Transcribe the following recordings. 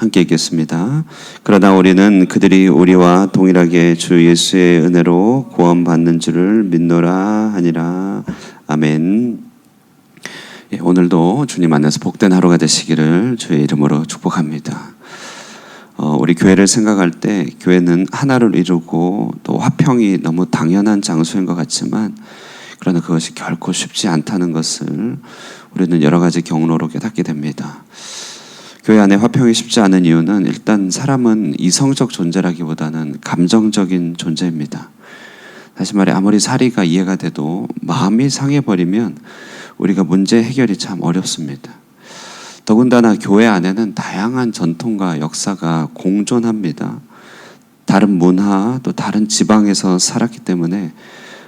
함께 읽겠습니다. 그러나 우리는 그들이 우리와 동일하게 주 예수의 은혜로 구원받는 줄을 믿노라 하니라. 아멘. 오늘도 주님 안에서 복된 하루가 되시기를 주의 이름으로 축복합니다. 우리 교회를 생각할 때 교회는 하나를 이루고 또 화평이 너무 당연한 장소인 것 같지만, 그러나 그것이 결코 쉽지 않다는 것을 우리는 여러 가지 경로로 깨닫게 됩니다. 교회 안에 화평이 쉽지 않은 이유는 일단 사람은 이성적 존재라기보다는 감정적인 존재입니다. 다시 말해 아무리 사리가 이해가 돼도 마음이 상해버리면 우리가 문제 해결이 참 어렵습니다. 더군다나 교회 안에는 다양한 전통과 역사가 공존합니다. 다른 문화 또 다른 지방에서 살았기 때문에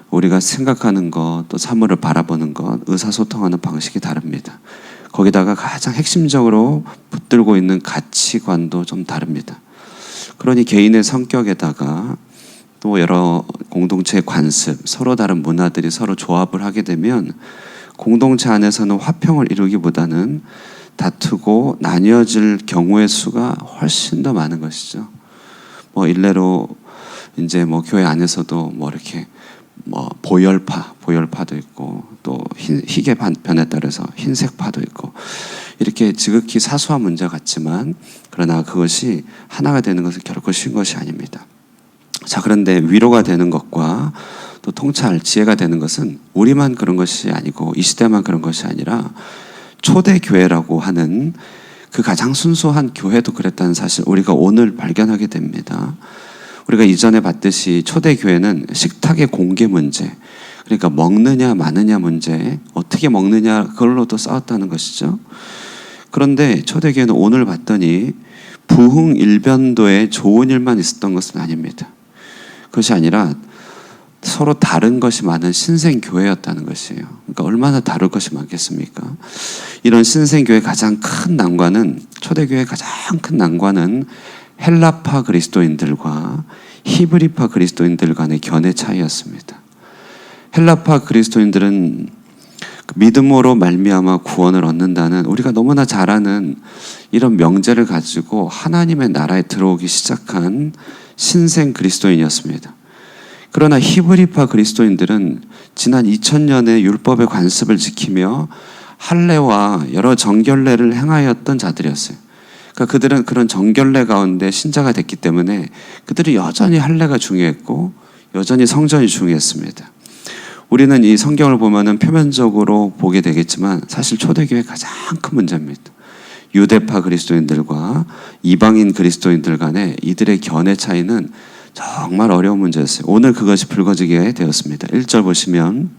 우리가 생각하는 것 또 사물을 바라보는 것, 의사소통하는 방식이 다릅니다. 거기다가 가장 핵심적으로 붙들고 있는 가치관도 좀 다릅니다. 그러니 개인의 성격에다가 또 여러 공동체의 관습, 서로 다른 문화들이 서로 조합을 하게 되면 공동체 안에서는 화평을 이루기보다는 다투고 나뉘어질 경우의 수가 훨씬 더 많은 것이죠. 일례로 이제 교회 안에서도 이렇게 보혈파도 있고 또 희계 변에 따라서 흰색파도 있고, 이렇게 지극히 사소한 문제 같지만 그러나 그것이 하나가 되는 것은 결코 쉬운 것이 아닙니다. 자, 그런데 위로가 되는 것과 또 통찰, 지혜가 되는 것은 우리만 그런 것이 아니고 이 시대만 그런 것이 아니라 초대교회라고 하는 그 가장 순수한 교회도 그랬다는 사실 우리가 오늘 발견하게 됩니다. 우리가 이전에 봤듯이 초대교회는 식탁의 공개 문제, 그러니까 먹느냐 마느냐 문제, 어떻게 먹느냐 그걸로도 싸웠다는 것이죠. 그런데 초대교회는 오늘 봤더니 부흥일변도에 좋은 일만 있었던 것은 아닙니다. 그것이 아니라 서로 다른 것이 많은 신생교회였다는 것이에요. 그러니까 얼마나 다를 것이 많겠습니까? 이런 신생교회의 가장 큰 난관은, 초대교회의 가장 큰 난관은 헬라파 그리스도인들과 히브리파 그리스도인들 간의 견해 차이였습니다. 헬라파 그리스도인들은 믿음으로 말미암아 구원을 얻는다는 우리가 너무나 잘 아는 이런 명제를 가지고 하나님의 나라에 들어오기 시작한 신생 그리스도인이었습니다. 그러나 히브리파 그리스도인들은 지난 2000년의 율법의 관습을 지키며 할례와 여러 정결례를 행하였던 자들이었어요. 그러니까 그들은 그런 정결례 가운데 신자가 됐기 때문에 그들이 여전히 할례가 중요했고 여전히 성전이 중요했습니다. 우리는 이 성경을 보면은 표면적으로 보게 되겠지만 사실 초대교회의 가장 큰 문제입니다. 유대파 그리스도인들과 이방인 그리스도인들 간의 이들의 견해 차이는 정말 어려운 문제였어요. 오늘 그것이 불거지게 되었습니다. 1절 보시면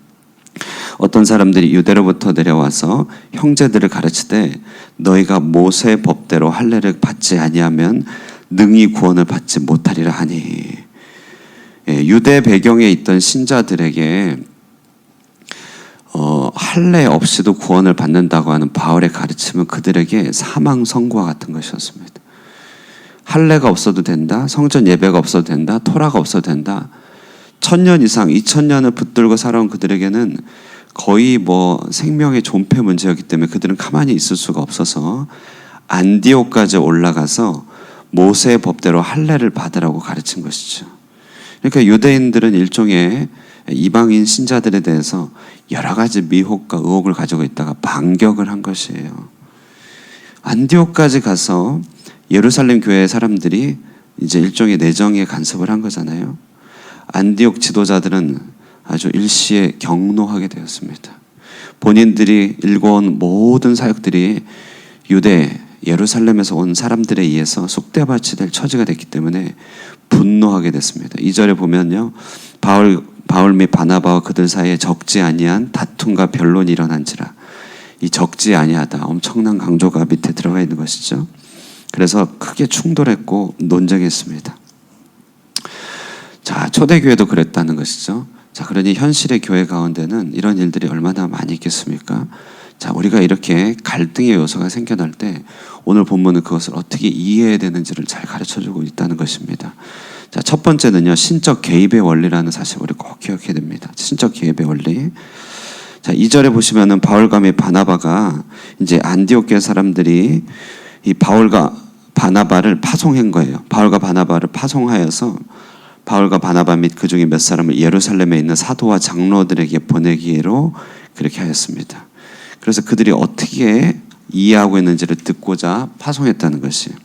어떤 사람들이 유대로부터 내려와서 형제들을 가르치되 너희가 모세 법대로 할례를 받지 아니하면 능히 구원을 받지 못하리라 하니. 유대 배경에 있던 신자들에게 할례 없이도 구원을 받는다고 하는 바울의 가르침은 그들에게 사망 선고와 같은 것이었습니다. 할례가 없어도 된다, 성전 예배가 없어도 된다, 토라가 없어도 된다. 1000년 이상, 2000년을 붙들고 살아온 그들에게는 거의 생명의 존폐 문제였기 때문에 그들은 가만히 있을 수가 없어서 안디옥까지 올라가서 모세의 법대로 할례를 받으라고 가르친 것이죠. 그러니까 유대인들은 일종의 이방인 신자들에 대해서 여러 가지 미혹과 의혹을 가지고 있다가 반격을 한 것이에요. 안디옥까지 가서 예루살렘 교회의 사람들이 이제 일종의 내정의 간섭을 한 거잖아요. 안디옥 지도자들은 아주 일시에 경노하게 되었습니다. 본인들이 일궈온 모든 사역들이 유대 예루살렘에서 온 사람들에 의해서 쑥대밭이 될 처지가 됐기 때문에 분노하게 됐습니다. 2절에 보면요, 바울 및 바나바와 그들 사이에 적지 아니한 다툼과 변론이 일어난지라. 이 적지 아니하다, 엄청난 강조가 밑에 들어가 있는 것이죠. 그래서 크게 충돌했고 논쟁했습니다. 자, 초대교회도 그랬다는 것이죠. 자, 그러니 현실의 교회 가운데는 이런 일들이 얼마나 많이 있겠습니까? 자, 우리가 이렇게 갈등의 요소가 생겨날 때 오늘 본문은 그것을 어떻게 이해해야 되는지를 잘 가르쳐주고 있다는 것입니다. 자, 첫 번째는요, 신적 개입의 원리라는 사실을 우리 꼭 기억해야 됩니다. 신적 개입의 원리. 자, 2절에 보시면은 바울과 및 바나바가 이제 안디옥 교회 사람들이 이 바울과 바나바를 파송한 거예요. 바울과 바나바를 파송하여서 바울과 바나바 및 그 중에 몇 사람을 예루살렘에 있는 사도와 장로들에게 보내기로 그렇게 하였습니다. 그래서 그들이 어떻게 이해하고 있는지를 듣고자 파송했다는 것이에요.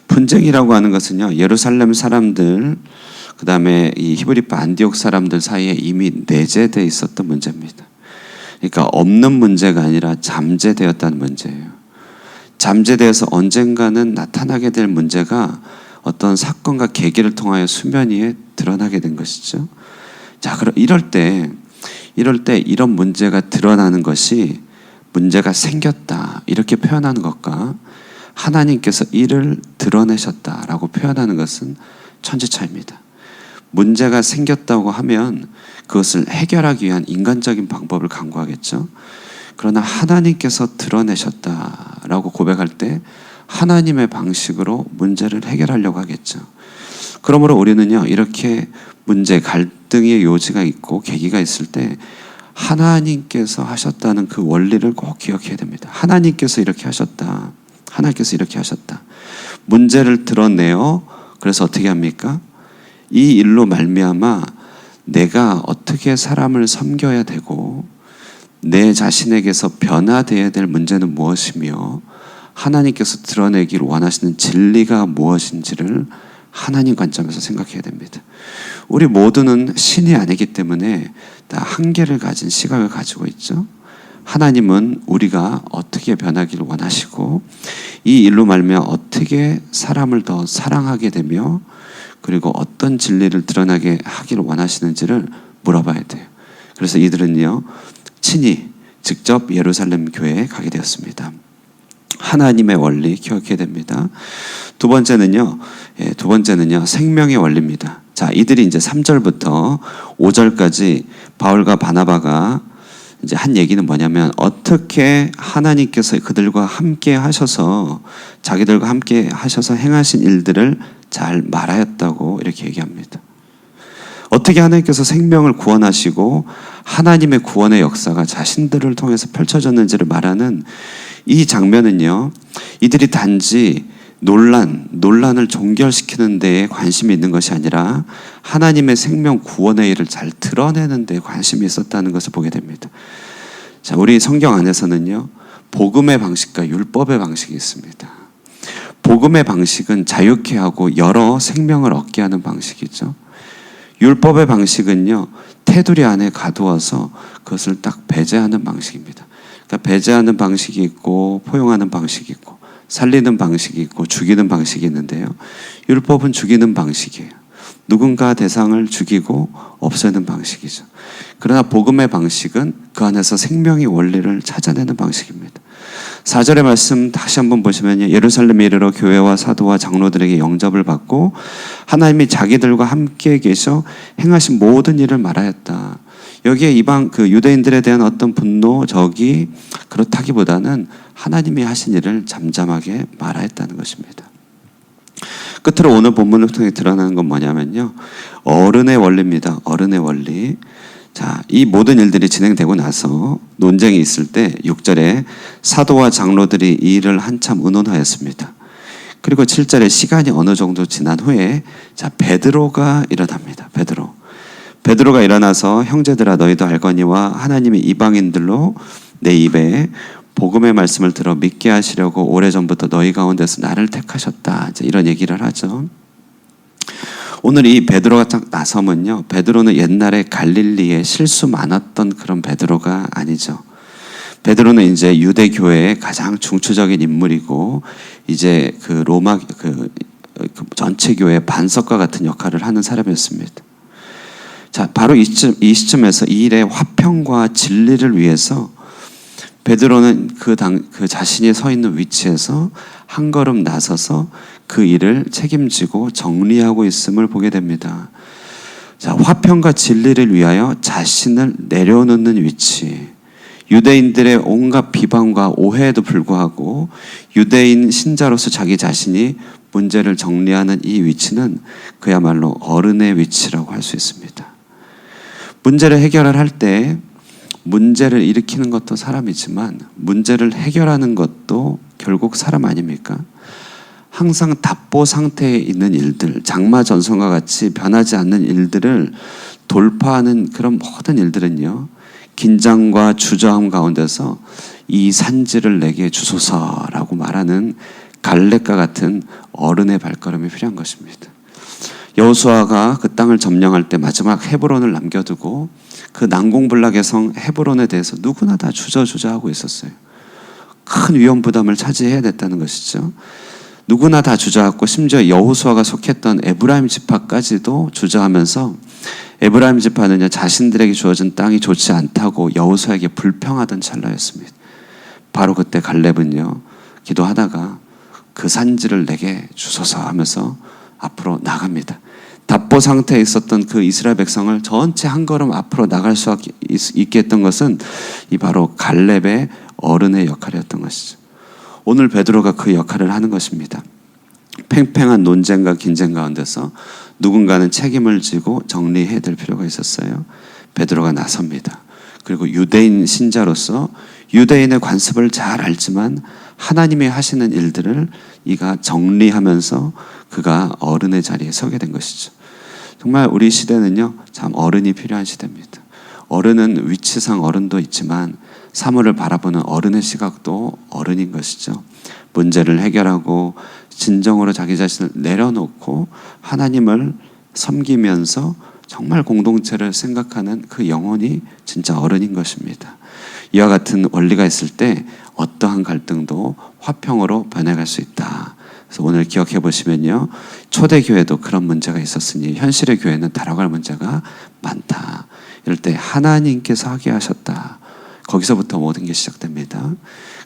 분쟁이라고 하는 것은요, 예루살렘 사람들, 그 다음에 이 히브리파 안디옥 사람들 사이에 이미 내재되어 있었던 문제입니다. 그러니까 없는 문제가 아니라 잠재되었다는 문제예요. 잠재되어서 언젠가는 나타나게 될 문제가 어떤 사건과 계기를 통하여 수면 위에 드러나게 된 것이죠. 자, 그럼 이럴 때 이런 문제가 드러나는 것이 문제가 생겼다 이렇게 표현하는 것과 하나님께서 이를 드러내셨다라고 표현하는 것은 천지차이입니다. 문제가 생겼다고 하면 그것을 해결하기 위한 인간적인 방법을 강구하겠죠. 그러나 하나님께서 드러내셨다라고 고백할 때 하나님의 방식으로 문제를 해결하려고 하겠죠. 그러므로 우리는요, 이렇게 문제, 갈등의 요지가 있고 계기가 있을 때 하나님께서 하셨다는 그 원리를 꼭 기억해야 됩니다. 하나님께서 이렇게 하셨다. 하나님께서 이렇게 하셨다. 문제를 드러내어 그래서 어떻게 합니까? 이 일로 말미암아 내가 어떻게 사람을 섬겨야 되고 내 자신에게서 변화되어야 될 문제는 무엇이며 하나님께서 드러내기를 원하시는 진리가 무엇인지를 하나님 관점에서 생각해야 됩니다. 우리 모두는 신이 아니기 때문에 다 한계를 가진 시각을 가지고 있죠. 하나님은 우리가 어떻게 변하기를 원하시고 이 일로 말미암아 어떻게 사람을 더 사랑하게 되며 그리고 어떤 진리를 드러나게 하기를 원하시는지를 물어봐야 돼요. 그래서 이들은요, 친히 직접 예루살렘 교회에 가게 되었습니다. 하나님의 원리 기억해야 됩니다. 두 번째는요, 생명의 원리입니다. 자, 이들이 이제 3절부터 5절까지 바울과 바나바가 이제 한 얘기는 뭐냐면 어떻게 하나님께서 그들과 함께 하셔서 자기들과 함께 하셔서 행하신 일들을 잘 말하였다고 이렇게 얘기합니다. 어떻게 하나님께서 생명을 구원하시고 하나님의 구원의 역사가 자신들을 통해서 펼쳐졌는지를 말하는 이 장면은요, 이들이 단지 논란을 종결시키는 데에 관심이 있는 것이 아니라 하나님의 생명 구원의 일을 잘 드러내는 데에 관심이 있었다는 것을 보게 됩니다. 자, 우리 성경 안에서는요, 복음의 방식과 율법의 방식이 있습니다. 복음의 방식은 자유케 하고 여러 생명을 얻게 하는 방식이죠. 율법의 방식은요, 테두리 안에 가두어서 그것을 딱 배제하는 방식입니다. 그러니까 배제하는 방식이 있고 포용하는 방식이 있고 살리는 방식이 있고 죽이는 방식이 있는데요, 율법은 죽이는 방식이에요. 누군가 대상을 죽이고 없애는 방식이죠. 그러나 복음의 방식은 그 안에서 생명의 원리를 찾아내는 방식입니다. 4절의 말씀 다시 한번 보시면요, 예루살렘에 이르러 교회와 사도와 장로들에게 영접을 받고 하나님이 자기들과 함께 계셔 행하신 모든 일을 말하였다. 여기에 이방 유대인들에 대한 어떤 분노, 적이 그렇다기보다는 하나님이 하신 일을 잠잠하게 말하였다는 것입니다. 끝으로 오늘 본문을 통해 드러나는 건 뭐냐면요, 어른의 원리입니다. 어른의 원리. 자, 이 모든 일들이 진행되고 나서 논쟁이 있을 때 6절에 사도와 장로들이 이 일을 한참 의논하였습니다. 그리고 7절에 시간이 어느 정도 지난 후에 자, 베드로가 일어납니다. 베드로가 일어나서 형제들아 너희도 알거니와 하나님이 이방인들로 내 입에 복음의 말씀을 들어 믿게 하시려고 오래전부터 너희 가운데서 나를 택하셨다. 이제 이런 얘기를 하죠. 오늘 이 베드로가 딱 나서면요, 베드로는 옛날에 갈릴리에 실수 많았던 그런 베드로가 아니죠. 베드로는 이제 유대 교회의 가장 중추적인 인물이고 이제 그 로마 그 전체 교회의 반석과 같은 역할을 하는 사람이었습니다. 자, 바로 이 시점에서 이 일의 화평과 진리를 위해서 베드로는 그 자신이 서 있는 위치에서 한 걸음 나서서 그 일을 책임지고 정리하고 있음을 보게 됩니다. 자, 화평과 진리를 위하여 자신을 내려놓는 위치. 유대인들의 온갖 비방과 오해에도 불구하고 유대인 신자로서 자기 자신이 문제를 정리하는 이 위치는 그야말로 어른의 위치라고 할 수 있습니다. 문제를 해결을 할 때 문제를 일으키는 것도 사람이지만 문제를 해결하는 것도 결국 사람 아닙니까? 항상 답보 상태에 있는 일들, 장마전선과 같이 변하지 않는 일들을 돌파하는 그런 모든 일들은요, 긴장과 주저함 가운데서 이 산지를 내게 주소서라고 말하는 갈렙과 같은 어른의 발걸음이 필요한 것입니다. 여호수아가 그 땅을 점령할 때 마지막 헤브론을 남겨두고 그 난공불락의 성 헤브론에 대해서 누구나 다 주저주저하고 있었어요. 큰 위험 부담을 차지해야 됐다는 것이죠. 누구나 다 주저하고 심지어 여호수아가 속했던 에브라임 지파까지도 주저하면서 에브라임 지파는요, 자신들에게 주어진 땅이 좋지 않다고 여호수아에게 불평하던 찰나였습니다. 바로 그때 갈렙은요, 기도하다가 그 산지를 내게 주소서 하면서 앞으로 나갑니다. 답보 상태에 있었던 그 이스라엘 백성을 전체 한 걸음 앞으로 나갈 수 있게 했던 것은 이 바로 갈렙의 어른의 역할이었던 것이죠. 오늘 베드로가 그 역할을 하는 것입니다. 팽팽한 논쟁과 긴쟁 가운데서 누군가는 책임을 지고 정리해야 될 필요가 있었어요. 베드로가 나섭니다. 그리고 유대인 신자로서 유대인의 관습을 잘 알지만 하나님이 하시는 일들을 이가 정리하면서 그가 어른의 자리에 서게 된 것이죠. 정말 우리 시대는요, 참 어른이 필요한 시대입니다. 어른은 위치상 어른도 있지만 사물을 바라보는 어른의 시각도 어른인 것이죠. 문제를 해결하고 진정으로 자기 자신을 내려놓고 하나님을 섬기면서 정말 공동체를 생각하는 그 영혼이 진짜 어른인 것입니다. 이와 같은 원리가 있을 때 어떠한 갈등도 화평으로 변해갈 수 있다. 그래서 오늘 기억해 보시면요, 초대교회도 그런 문제가 있었으니 현실의 교회는 다뤄갈 문제가 많다. 이럴 때 하나님께서 하게 하셨다. 거기서부터 모든 게 시작됩니다.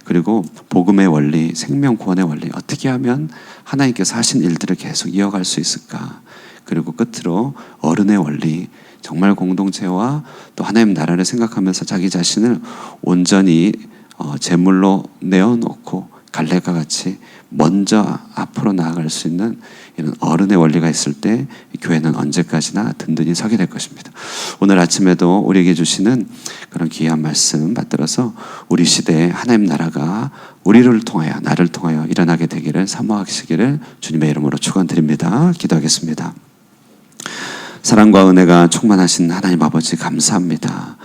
그리고 복음의 원리, 생명 구원의 원리, 어떻게 하면 하나님께서 하신 일들을 계속 이어갈 수 있을까? 그리고 끝으로 어른의 원리, 정말 공동체와 또 하나님 나라를 생각하면서 자기 자신을 온전히 제물로 내어놓고 갈렙과 같이 먼저 앞으로 나아갈 수 있는 이런 어른의 원리가 있을 때 교회는 언제까지나 든든히 서게 될 것입니다. 오늘 아침에도 우리에게 주시는 그런 귀한 말씀 받들어서 우리 시대에 하나님 나라가 우리를 통하여, 나를 통하여 일어나게 되기를 사모하시기를 주님의 이름으로 축원드립니다. 기도하겠습니다. 사랑과 은혜가 충만하신 하나님 아버지 감사합니다.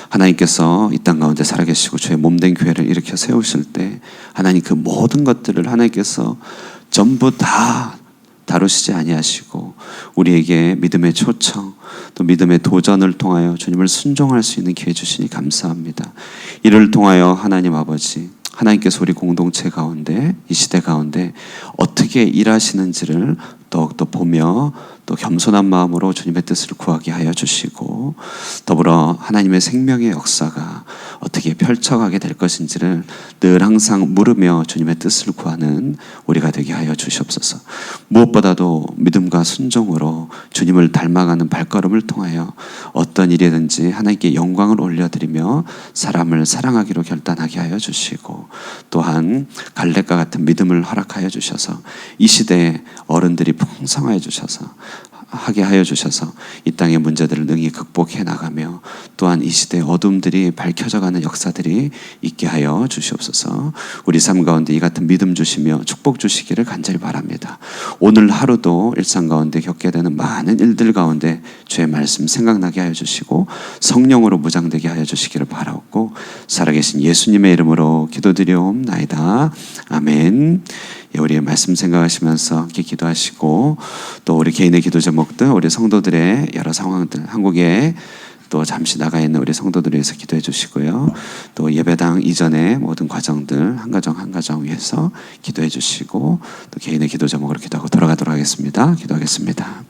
하나님께서 이 땅 가운데 살아계시고 주의 몸된 교회를 일으켜 세우실 때 하나님 그 모든 것들을 하나님께서 전부 다 다루시지 아니하시고 우리에게 믿음의 초청 또 믿음의 도전을 통하여 주님을 순종할 수 있는 기회 주시니 감사합니다. 이를 통하여 하나님 아버지, 하나님께서 우리 공동체 가운데 이 시대 가운데 어떻게 일하시는지를 더욱더 보며 또 겸손한 마음으로 주님의 뜻을 구하게 하여 주시고 더불어 하나님의 생명의 역사가 어떻게 펼쳐가게 될 것인지를 늘 항상 물으며 주님의 뜻을 구하는 우리가 되게 하여 주시옵소서. 무엇보다도 믿음과 순종으로 주님을 닮아가는 발걸음을 통하여 어떤 일이든지 하나님께 영광을 올려드리며 사람을 사랑하기로 결단하게 하여 주시고 또한 갈렙과 같은 믿음을 허락하여 주셔서 이 시대에 어른들이 풍성하여 주셔서 하게 하여 주셔서 이 땅의 문제들을 능히 극복해 나가며 또한 이 시대의 어둠들이 밝혀져가는 역사들이 있게 하여 주시옵소서. 우리 삶 가운데 이 같은 믿음 주시며 축복 주시기를 간절히 바랍니다. 오늘 하루도 일상 가운데 겪게 되는 많은 일들 가운데 주의 말씀 생각나게 하여 주시고 성령으로 무장되게 하여 주시기를 바라옵고 살아계신 예수님의 이름으로 기도드리옵나이다. 아멘. 우리의 말씀 생각하시면서 함께 기도하시고 또 우리 개인의 기도 제목들, 우리 성도들의 여러 상황들, 한국에 또 잠시 나가 있는 우리 성도들을 위해서 기도해 주시고요. 또 예배당 이전의 모든 과정들 한 가정 한 가정 위해서 기도해 주시고 또 개인의 기도 제목으로 기도하고 돌아가도록 하겠습니다. 기도하겠습니다.